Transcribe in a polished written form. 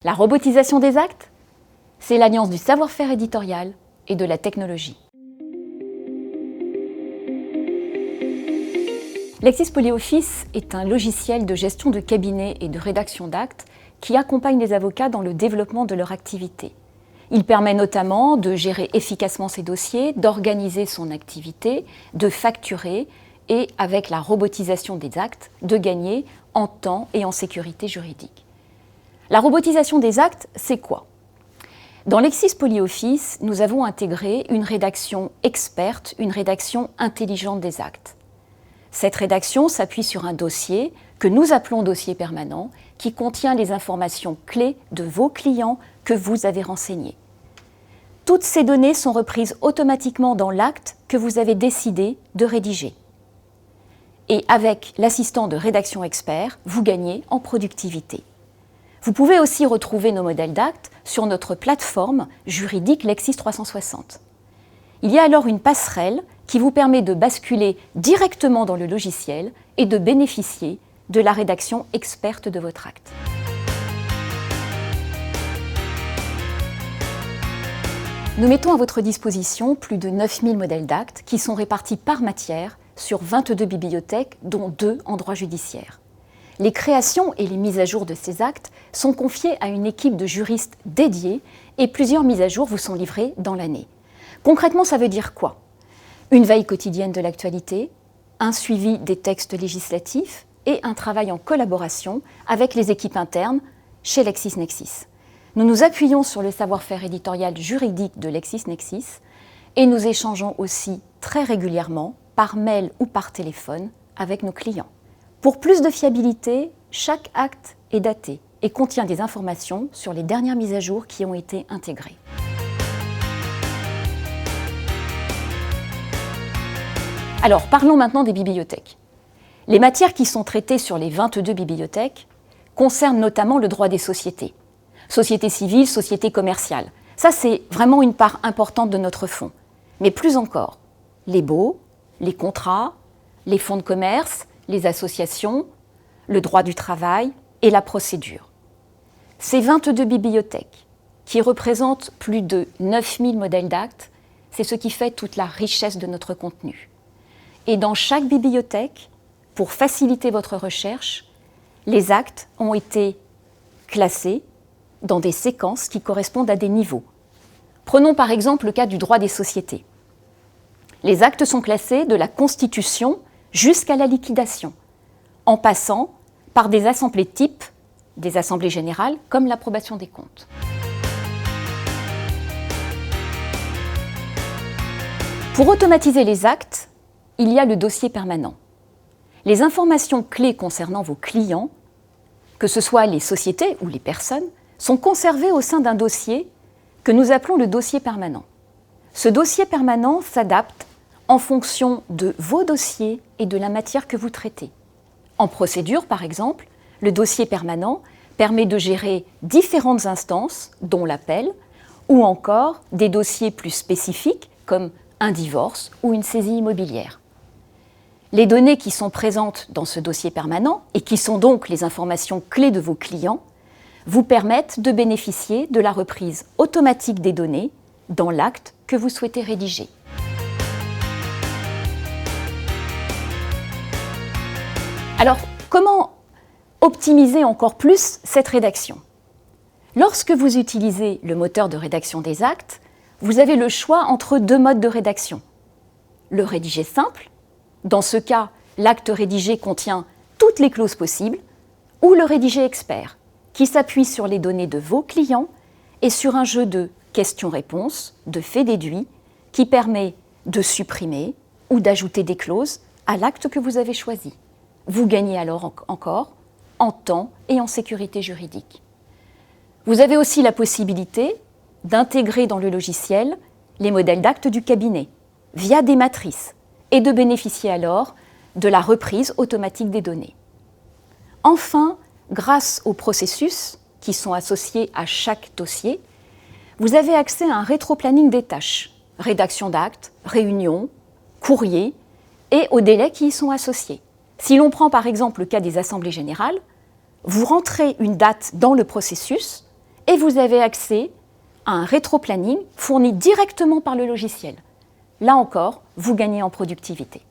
La robotisation des actes, c'est l'alliance du savoir-faire éditorial et de la technologie. Lexis PolyOffice est un logiciel de gestion de cabinet et de rédaction d'actes qui accompagne les avocats dans le développement de leur activité. Il permet notamment de gérer efficacement ses dossiers, d'organiser son activité, de facturer et, avec la robotisation des actes, de gagner en temps et en sécurité juridique. La robotisation des actes, c'est quoi ? Dans Lexis PolyOffice, nous avons intégré une rédaction experte, une rédaction intelligente des actes. Cette rédaction s'appuie sur un dossier que nous appelons dossier permanent, qui contient les informations clés de vos clients que vous avez renseignés. Toutes ces données sont reprises automatiquement dans l'acte que vous avez décidé de rédiger. Et avec l'assistant de rédaction expert, vous gagnez en productivité. Vous pouvez aussi retrouver nos modèles d'actes sur notre plateforme juridique Lexis 360. Il y a alors une passerelle qui vous permet de basculer directement dans le logiciel et de bénéficier de la rédaction experte de votre acte. Nous mettons à votre disposition plus de 9000 modèles d'actes qui sont répartis par matière sur 22 bibliothèques, dont 2 en droit judiciaire. Les créations et les mises à jour de ces actes sont confiées à une équipe de juristes dédiés et plusieurs mises à jour vous sont livrées dans l'année. Concrètement, ça veut dire quoi ? Une veille quotidienne de l'actualité, un suivi des textes législatifs et un travail en collaboration avec les équipes internes chez LexisNexis. Nous nous appuyons sur le savoir-faire éditorial juridique de LexisNexis et nous échangeons aussi très régulièrement, par mail ou par téléphone, avec nos clients. Pour plus de fiabilité, chaque acte est daté et contient des informations sur les dernières mises à jour qui ont été intégrées. Alors, parlons maintenant des bibliothèques. Les matières qui sont traitées sur les 22 bibliothèques concernent notamment le droit des sociétés. Société civile, société commerciale. Ça, c'est vraiment une part importante de notre fonds. Mais plus encore, les baux, les contrats, les fonds de commerce, les associations, le droit du travail et la procédure. Ces 22 bibliothèques, qui représentent plus de 9000 modèles d'actes, c'est ce qui fait toute la richesse de notre contenu. Et dans chaque bibliothèque, pour faciliter votre recherche, les actes ont été classés dans des séquences qui correspondent à des niveaux. Prenons par exemple le cas du droit des sociétés. Les actes sont classés de la constitution jusqu'à la liquidation, en passant par des assemblées types, des assemblées générales, comme l'approbation des comptes. Pour automatiser les actes, il y a le dossier permanent. Les informations clés concernant vos clients, que ce soit les sociétés ou les personnes, sont conservées au sein d'un dossier que nous appelons le dossier permanent. Ce dossier permanent s'adapte en fonction de vos dossiers et de la matière que vous traitez. En procédure, par exemple, le dossier permanent permet de gérer différentes instances, dont l'appel, ou encore des dossiers plus spécifiques, comme un divorce ou une saisie immobilière. Les données qui sont présentes dans ce dossier permanent, et qui sont donc les informations clés de vos clients, vous permettent de bénéficier de la reprise automatique des données dans l'acte que vous souhaitez rédiger. Alors, comment optimiser encore plus cette rédaction ? Lorsque vous utilisez le moteur de rédaction des actes, vous avez le choix entre 2 modes de rédaction. Le rédigé simple, dans ce cas, l'acte rédigé contient toutes les clauses possibles, ou le rédigé expert, qui s'appuie sur les données de vos clients et sur un jeu de questions-réponses, de faits déduits, qui permet de supprimer ou d'ajouter des clauses à l'acte que vous avez choisi. Vous gagnez alors encore en temps et en sécurité juridique. Vous avez aussi la possibilité d'intégrer dans le logiciel les modèles d'actes du cabinet via des matrices et de bénéficier alors de la reprise automatique des données. Enfin, grâce aux processus qui sont associés à chaque dossier, vous avez accès à un rétro-planning des tâches, rédaction d'actes, réunions, courriers et aux délais qui y sont associés. Si l'on prend par exemple le cas des assemblées générales, vous rentrez une date dans le processus et vous avez accès à un rétro-planning fourni directement par le logiciel. Là encore, vous gagnez en productivité.